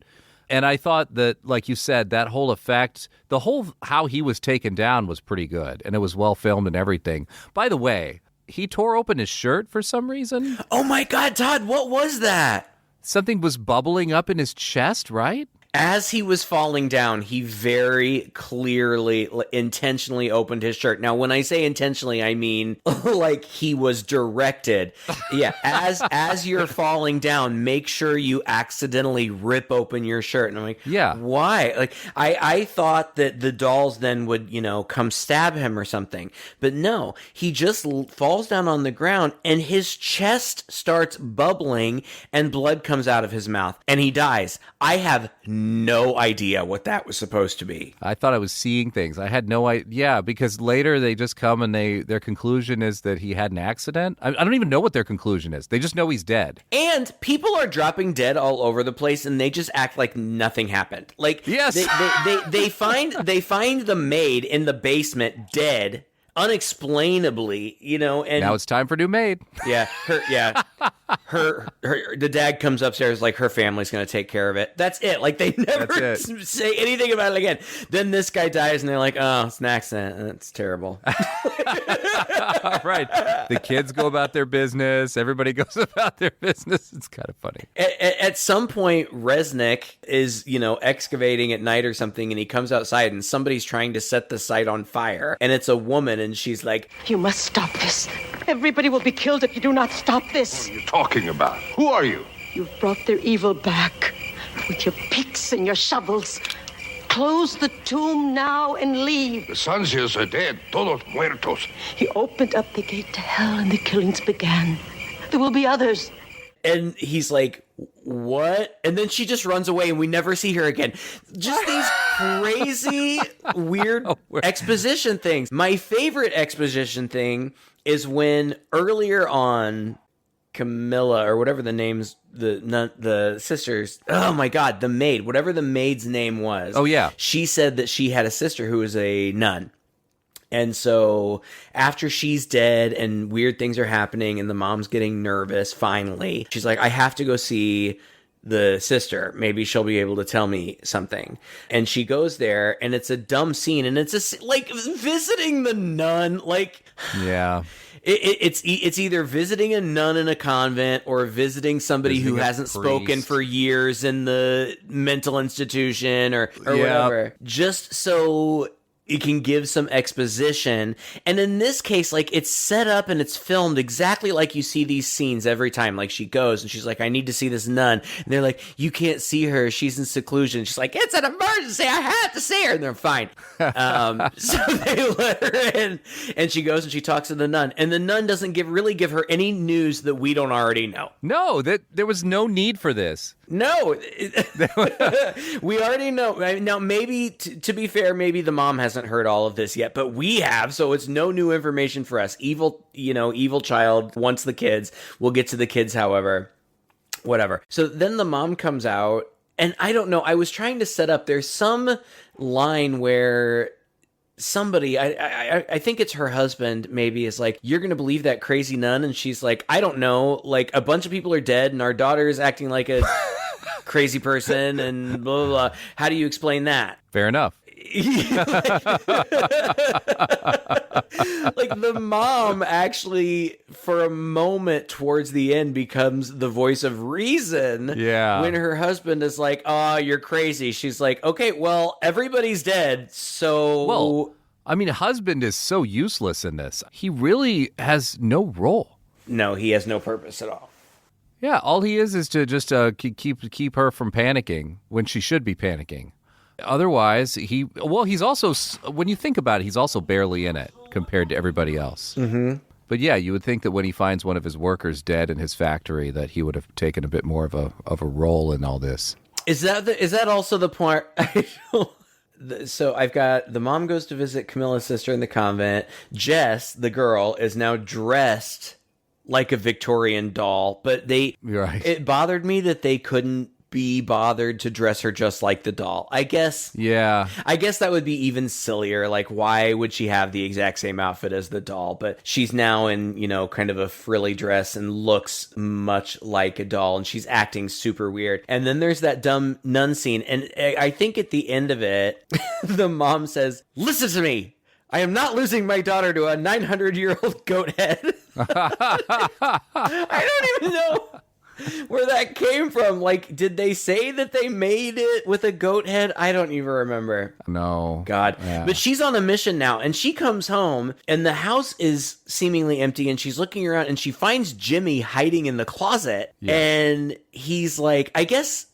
And I thought that, like you said, that whole effect, the whole how he was taken down was pretty good. And it was well filmed and everything. By the way, he tore open his shirt for some reason. Oh my God, Todd, what was that? Something was bubbling up in his chest, right? As he was falling down, he very clearly, intentionally opened his shirt. Now, when I say intentionally, I mean like he was directed. Yeah, as you're falling down, make sure you accidentally rip open your shirt. And I'm like, yeah, why? Like, I thought that the dolls then would, come stab him or something. But no, he just falls down on the ground and his chest starts bubbling and blood comes out of his mouth and he dies. I have no idea what that was supposed to be. I thought I was seeing things. I had no idea. Yeah, because later they just come and their conclusion is that he had an accident. I don't even know what their conclusion is. They just know he's dead. And people are dropping dead all over the place, and they just act like nothing happened. Like, yes, they find the maid in the basement dead, unexplainably, and now it's time for new maid. Yeah, the dad comes upstairs like her family's going to take care of it. That's it. Like they never say anything about it again. Then this guy dies and they're like, oh, it's an accident. It's terrible. Right. The kids go about their business. Everybody goes about their business. It's kind of funny. At some point, Resnick is, excavating at night or something, and he comes outside and somebody's trying to set the site on fire. And it's a woman, and she's like, you must stop this. Everybody will be killed if you do not stop this. What are you talking about? Who are you? You've brought their evil back with your picks and your shovels. Close the tomb now and leave. The Sancios are dead. Todos muertos. He opened up the gate to hell and the killings began. There will be others. And he's like, what? And then she just runs away and we never see her again. Just these crazy, weird exposition things. My favorite exposition thing is when earlier on, Camilla, or whatever the names, the sisters, oh my God, the maid, whatever the maid's name was. Oh, yeah. She said that she had a sister who was a nun. And so after she's dead and weird things are happening and the mom's getting nervous, finally, she's like, I have to go see the sister. Maybe she'll be able to tell me something. And she goes there and it's a dumb scene. And it's like visiting the nun. Like, yeah. It's either visiting a nun in a convent or visiting somebody who hasn't spoken for years in the mental institution or whatever. Just so it can give some exposition. And in this case, like, it's set up and it's filmed exactly like you see these scenes every time. Like, she goes and she's like, I need to see this nun. And they're like, you can't see her. She's in seclusion. She's like, it's an emergency. I have to see her. And they're fine. So they let her in. And she goes and she talks to the nun. And the nun doesn't really give her any news that we don't already know. No, there was no need for this. No. We already know. Now, maybe, to be fair, maybe the mom hasn't heard all of this yet, but we have, so it's no new information for us. Evil child wants the kids. We'll get to the kids, however, whatever. So then the mom comes out, and I don't know, I was trying to set up, there's some line where somebody, I think it's her husband, maybe, is like, you're gonna believe that crazy nun? And she's like, I don't know, like, a bunch of people are dead, and our daughter is acting like a crazy person, and blah, blah, blah. How do you explain that? Fair enough. Like, the mom actually, for a moment towards the end, becomes the voice of reason. Yeah. When her husband is like, oh, you're crazy. She's like, okay, well, everybody's dead, so... Well, I mean, husband is so useless in this. He really has no role. No, he has no purpose at all. Yeah, all he is to just keep her from panicking when she should be panicking. Otherwise, he's also, when you think about it, he's also barely in it compared to everybody else. Mm-hmm. But yeah, you would think that when he finds one of his workers dead in his factory, that he would have taken a bit more of a role in all this. Is that also the point? So I've got the mom goes to visit Camilla's sister in the convent. Jess, the girl, is now dressed like a Victorian doll, but it bothered me that they couldn't be bothered to dress her just like the doll. I guess that would be even sillier. Like, why would she have the exact same outfit as the doll? But she's now in, kind of a frilly dress and looks much like a doll, and she's acting super weird. And then there's that dumb nun scene, and I think at the end of it, the mom says, "Listen to me. I am not losing my daughter to a 900-year-old goat head." I don't even know where that came from. Like, did they say that they made it with a goat head? I don't even remember. No. God. Yeah. But she's on a mission now, and she comes home, and the house is seemingly empty, and she's looking around, and she finds Jimmy hiding in the closet, and he's like, I guess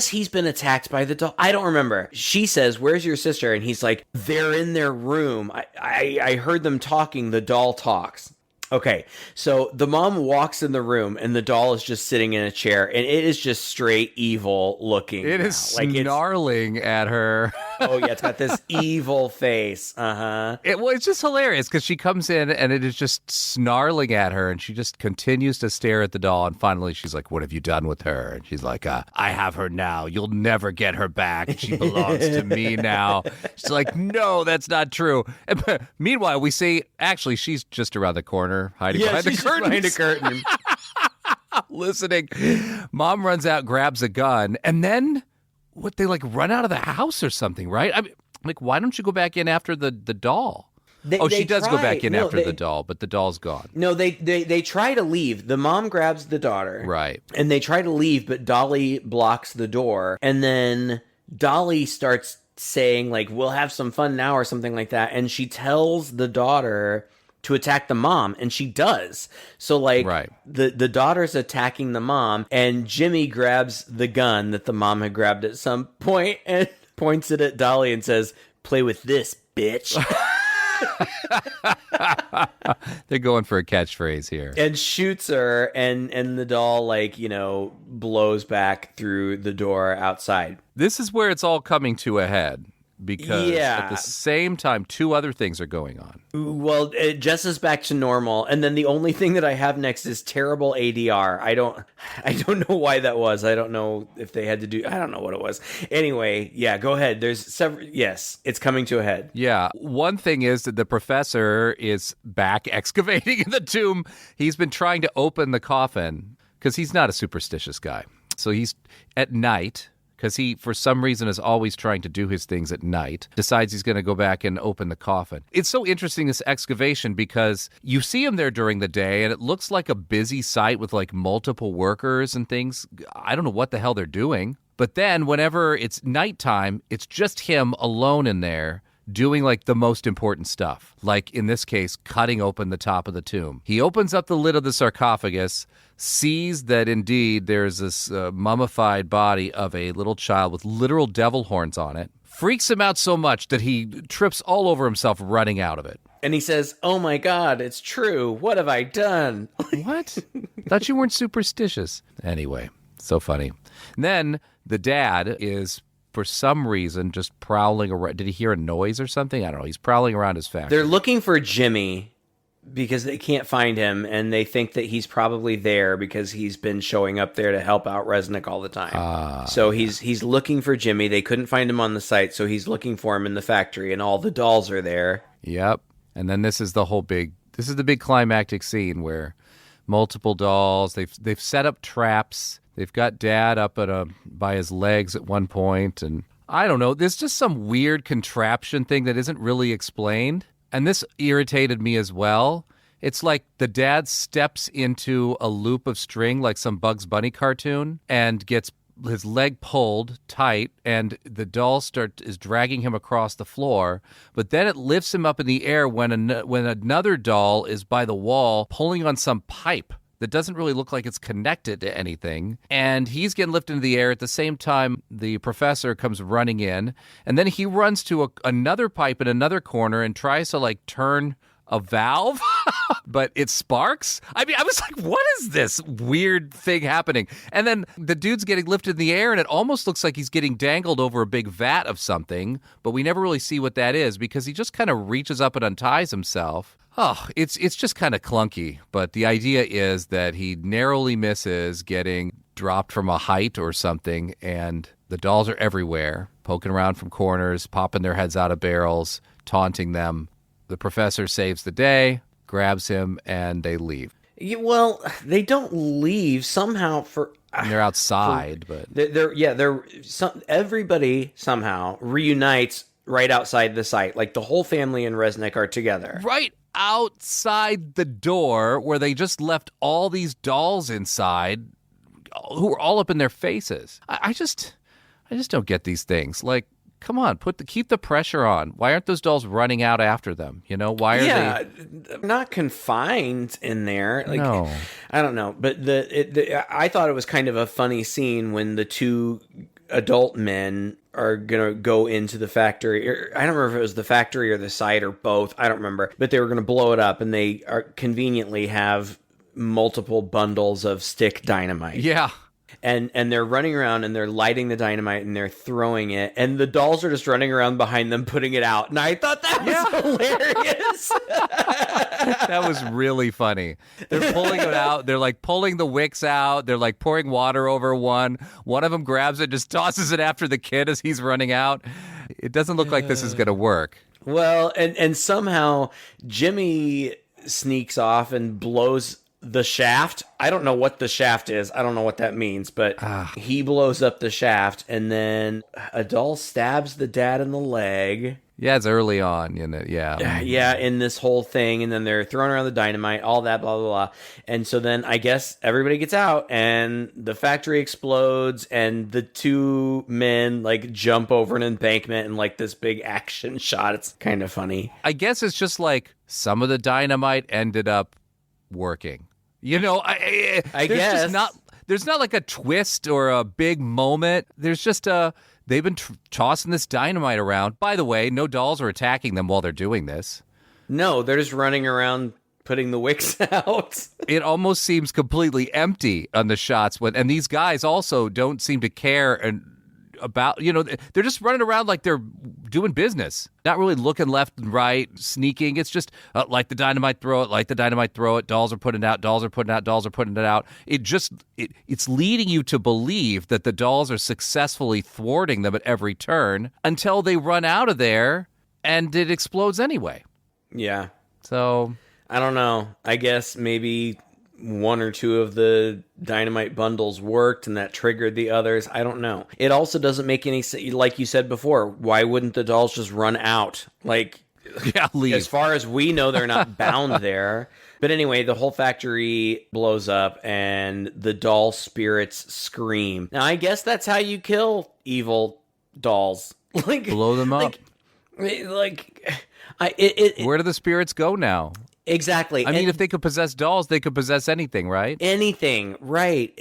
he's been attacked by the doll. I don't remember. She says, "Where's your sister?" And he's like, "They're in their room. I heard them talking. The doll talks." Okay, so the mom walks in the room, and the doll is just sitting in a chair, and it is just straight evil looking. It is snarling at her. Oh, yeah, it's got this evil face. Uh-huh. It's just hilarious because she comes in, and it is just snarling at her, and she just continues to stare at the doll, and finally she's like, "What have you done with her?" And she's like, "I have her now. You'll never get her back. She belongs to me now." She's like, "No, that's not true." And, meanwhile, we see, actually, she's just around the corner, hiding behind the curtain. Behind a curtain. Listening. Mom runs out, grabs a gun, and then they run out of the house or something, right? I mean, like, why don't you go back in after the doll? She does go back in after the doll, but the doll's gone. No, they try to leave. The mom grabs the daughter. Right. And they try to leave, but Dolly blocks the door. And then Dolly starts saying, like, "We'll have some fun now," or something like that. And she tells the daughter to attack the mom, and she does. So, like, the daughter's attacking the mom, and Jimmy grabs the gun that the mom had grabbed at some point and points it at Dolly and says, "Play with this, bitch." They're going for a catchphrase here. And shoots her, and the doll, blows back through the door outside. This is where it's all coming to a head. Because at the same time, two other things are going on. Well, Jess is back to normal, and then the only thing that I have next is terrible ADR. I don't know why that was. I don't know if they had to do. I don't know what it was. Anyway, yeah, go ahead. There's several. Yes, it's coming to a head. Yeah, one thing is that the professor is back excavating in the tomb. He's been trying to open the coffin because he's not a superstitious guy. So he's at night, because he, for some reason, is always trying to do his things at night, decides he's going to go back and open the coffin. It's so interesting, this excavation, because you see him there during the day, and it looks like a busy site with, multiple workers and things. I don't know what the hell they're doing. But then, whenever it's nighttime, it's just him alone in there, doing the most important stuff. Like in this case, cutting open the top of the tomb. He opens up the lid of the sarcophagus, sees that indeed there's this mummified body of a little child with literal devil horns on it. Freaks him out so much that he trips all over himself running out of it. And he says, "Oh my God, it's true. What have I done?" What? Thought you weren't superstitious. Anyway, so funny. And then the dad is, for some reason, just prowling around. Did he hear a noise or something? I don't know. He's prowling around his factory. They're looking for Jimmy because they can't find him, and they think that he's probably there because he's been showing up there to help out Resnick all the time. So he's looking for Jimmy. They couldn't find him on the site, so he's looking for him in the factory, and all the dolls are there. Yep. And then this is the big climactic scene where multiple dolls, they've set up traps. They've got Dad up by his legs at one point, and I don't know. There's just some weird contraption thing that isn't really explained, and this irritated me as well. It's like the dad steps into a loop of string like some Bugs Bunny cartoon and gets his leg pulled tight, and the doll is dragging him across the floor, but then it lifts him up in the air when another doll is by the wall pulling on some pipe that doesn't really look like it's connected to anything. And he's getting lifted into the air. At the same time, the professor comes running in. And then he runs to another pipe in another corner and tries to turn a valve, but it sparks. I mean, I was like, what is this weird thing happening? And then the dude's getting lifted in the air, and it almost looks like he's getting dangled over a big vat of something, but we never really see what that is because he just kind of reaches up and unties himself. Oh, it's just kind of clunky, but the idea is that he narrowly misses getting dropped from a height or something, and the dolls are everywhere, poking around from corners, popping their heads out of barrels, taunting them. The professor saves the day, grabs him, and they leave. Yeah, well, they don't leave somehow And they're outside, but everybody somehow reunites right outside the site. Like the whole family and Resnick are together. Right outside the door where they just left all these dolls inside who were all up in their faces. I just don't get these things. Like, come on, keep the pressure on. Why aren't those dolls running out after them? You know, why are they not confined in there? Like, no. I don't know, but I thought it was kind of a funny scene when the two adult men are gonna go into the factory. I don't remember if it was the factory or the site or both. I don't remember, but they were gonna blow it up, and they are conveniently have multiple bundles of stick dynamite. Yeah. And they're running around and they're lighting the dynamite and they're throwing it, and the dolls are just running around behind them putting it out. And I thought that was hilarious. That was really funny. They're pulling it out. They're like pulling the wicks out. They're like pouring water over one. One of them grabs it, just tosses it after the kid as he's running out. It doesn't look like this is going to work. Well, and somehow Jimmy sneaks off and blows the shaft. I don't know what the shaft is. I don't know what that means, but he blows up the shaft, and then a doll stabs the dad in the leg. Yeah, it's early on, you know. Yeah. Yeah, in this whole thing, and then they're throwing around the dynamite, all that, blah, blah, blah. And so then I guess everybody gets out, and the factory explodes, and the two men, like, jump over an embankment in, like, this big action shot. It's kind of funny. I guess it's just like some of the dynamite ended up working. You know, I guess there's not like a twist or a big moment. There's just they've been tossing this dynamite around. By the way, no dolls are attacking them while they're doing this. No, they're just running around putting the wicks out. It almost seems completely empty on the shots and these guys also don't seem to care about, you know, they're just running around like they're doing business, not really looking left and right, sneaking. It's just like the dynamite, throw it. Dolls are putting it out. Dolls are putting it out. It's leading you to believe that the dolls are successfully thwarting them at every turn until they run out of there and it explodes anyway. Yeah. So I don't know. I guess maybe one or two of the dynamite bundles worked and that triggered the others. I don't know. It also doesn't make any sense. Like you said before, why wouldn't the dolls just run out? Like, yeah, leave. As far as we know, they're not bound there. But anyway, the whole factory blows up and the doll spirits scream. Now, I guess that's how you kill evil dolls. Like, blow them up. Where do the spirits go now? Exactly. I mean, if they could possess dolls, they could possess anything, right? Anything, right.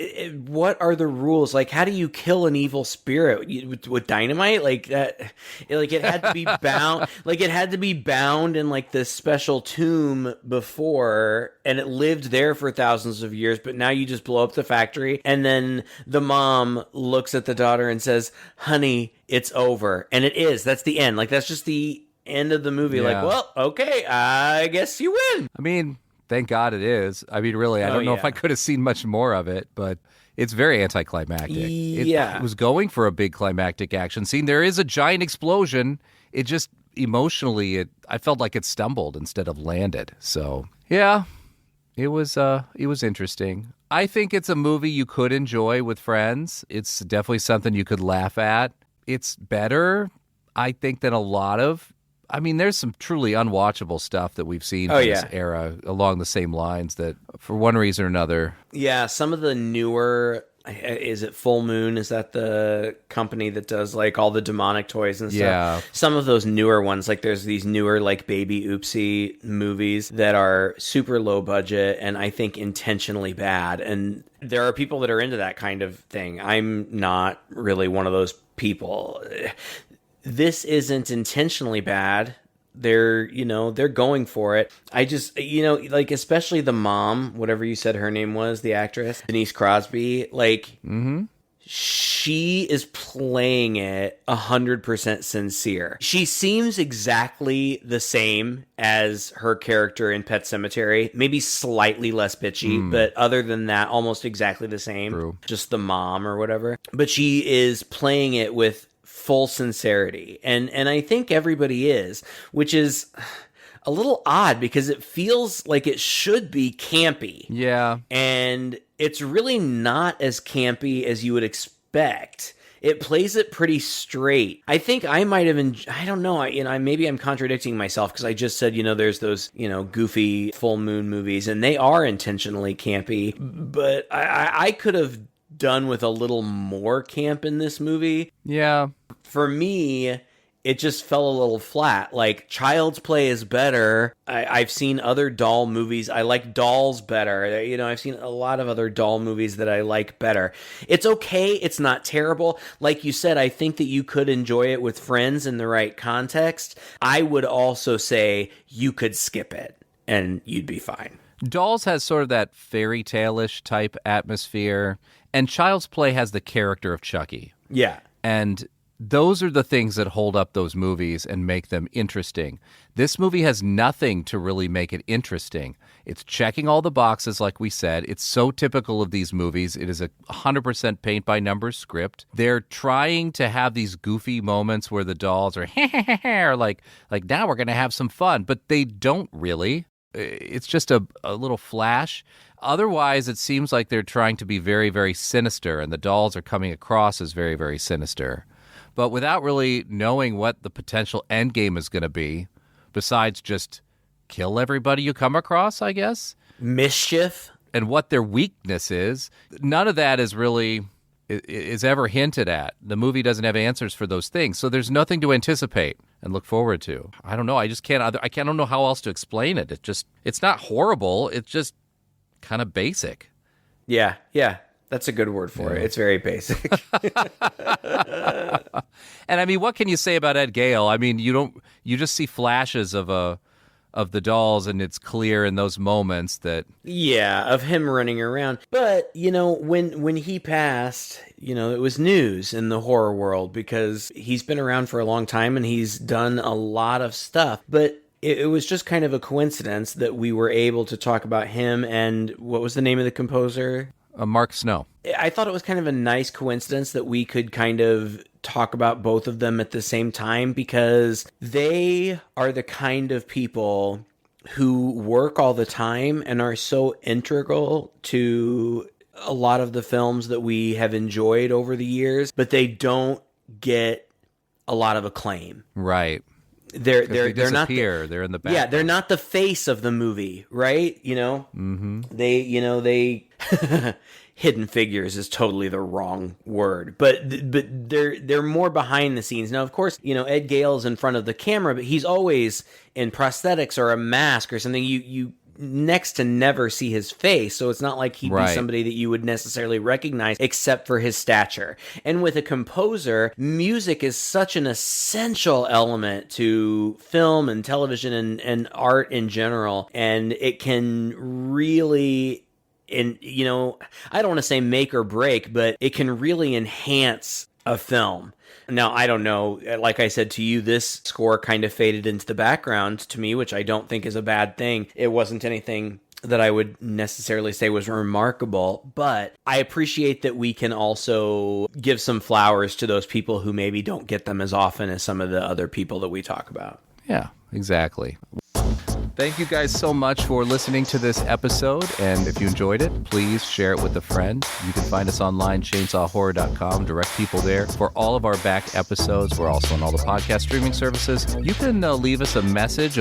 What are the rules? Like, how do you kill an evil spirit? With dynamite? Like, that, like, it had to be bound, like, it had to be bound in, like, this special tomb before, and it lived there for thousands of years, but now you just blow up the factory, and then the mom looks at the daughter and says, honey, it's over. And it is. That's the end. Like, that's just the end of the movie. Yeah. Like, well, okay, I guess you win. I mean, thank God it is. I mean, really, I don't know if I could have seen much more of it, but it's very anticlimactic. Yeah. It was going for a big climactic action scene. There is a giant explosion. It just emotionally, I felt like it stumbled instead of landed. So, yeah, it was interesting. I think it's a movie you could enjoy with friends. It's definitely something you could laugh at. It's better, I think, than a lot of. I mean, there's some truly unwatchable stuff that we've seen from this era along the same lines that, for one reason or another. Yeah, some of the newer, is it Full Moon? Is that the company that does, like, all the demonic toys and stuff? Yeah. Some of those newer ones, like, there's these newer, like, Baby Oopsie movies that are super low budget and I think intentionally bad. And there are people that are into that kind of thing. I'm not really one of those people. This isn't intentionally bad. They're going for it. I just, like, especially the mom, whatever you said her name was, the actress, Denise Crosby, like, she is playing it 100% sincere. She seems exactly the same as her character in Pet Sematary, maybe slightly less bitchy, but other than that, almost exactly the same. True. Just the mom or whatever. But she is playing it with full sincerity. And I think everybody is, which is a little odd because it feels like it should be campy. Yeah. And it's really not as campy as you would expect. It plays it pretty straight. I think I might have, I don't know, maybe I'm contradicting myself because I just said, there's those, goofy full moon movies and they are intentionally campy, but I could have done with a little more camp in this movie. Yeah. For me, it just fell a little flat. Like, Child's Play is better. I've seen other doll movies. I like Dolls better. I've seen a lot of other doll movies that I like better. It's okay. It's not terrible. Like you said, I think that you could enjoy it with friends in the right context. I would also say you could skip it and you'd be fine. Dolls has sort of that fairy tale-ish type atmosphere, and Child's Play has the character of Chucky. Yeah. And those are the things that hold up those movies and make them interesting. This movie has nothing to really make it interesting. It's checking all the boxes, like we said. It's so typical of these movies. It is a 100% paint-by-numbers script. They're trying to have these goofy moments where the dolls are like now we're going to have some fun, but they don't really. It's just a little flash. Otherwise, it seems like they're trying to be very, very sinister, and the dolls are coming across as very, very sinister. But without really knowing what the potential end game is going to be, besides just kill everybody you come across, I guess. Mischief. And what their weakness is, none of that is really is ever hinted at. The movie doesn't have answers for those things, so there's nothing to anticipate and look forward to. I don't know. I don't know how else to explain it. It's not horrible. It's just kind of basic. Yeah. That's a good word for it. It's very basic. And I mean, what can you say about Ed Gale? I mean, you just see flashes of the dolls, and it's clear in those moments that of him running around. But when he passed, it was news in the horror world because he's been around for a long time and he's done a lot of stuff. But it was just kind of a coincidence that we were able to talk about him and what was the name of the composer? Mark Snow. I thought it was kind of a nice coincidence that we could kind of talk about both of them at the same time because they are the kind of people who work all the time and are so integral to a lot of the films that we have enjoyed over the years, but they don't get a lot of acclaim. Right. They're not they're in the back. Yeah, they're not the face of the movie, right? Mm-hmm. They Hidden Figures is totally the wrong word, but they're more behind the scenes. Now, of course, Ed Gale's in front of the camera, but he's always in prosthetics or a mask or something. You next to never see his face, so it's not like he'd be somebody that you would necessarily recognize except for his stature. And with a composer, music is such an essential element to film and television and art in general, and it can really, I don't want to say make or break, but it can really enhance a film. Now, I don't know, like I said to you, this score kind of faded into the background to me, which I don't think is a bad thing. It wasn't anything that I would necessarily say was remarkable, but I appreciate that we can also give some flowers to those people who maybe don't get them as often as some of the other people that we talk about. Yeah, exactly. Thank you guys so much for listening to this episode, and if you enjoyed it, please share it with a friend. You can find us online, chainsawhorror.com, direct people there for all of our back episodes. We're also on all the podcast streaming services. You can leave us a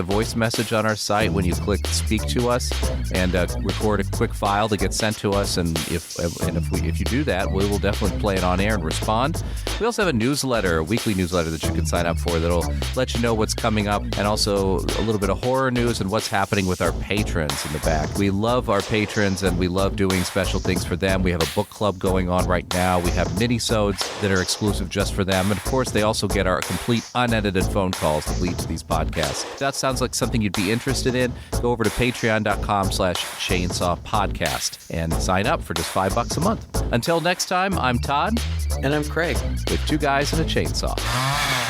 voice message on our site when you click speak to us and record a quick file to get sent to us, and if you do that, we will definitely play it on air and respond. We also have a weekly newsletter that you can sign up for that'll let you know what's coming up, and also a little bit of horror news and what's happening with our patrons in the back. We love our patrons, and we love doing special things for them. We have a book club going on right now. We have mini-sodes that are exclusive just for them. And of course, they also get our complete unedited phone calls that lead to these podcasts. If that sounds like something you'd be interested in, go over to patreon.com/chainsaw podcast and sign up for just $5 a month. Until next time, I'm Todd. And I'm Craig. With 2 guys and a chainsaw.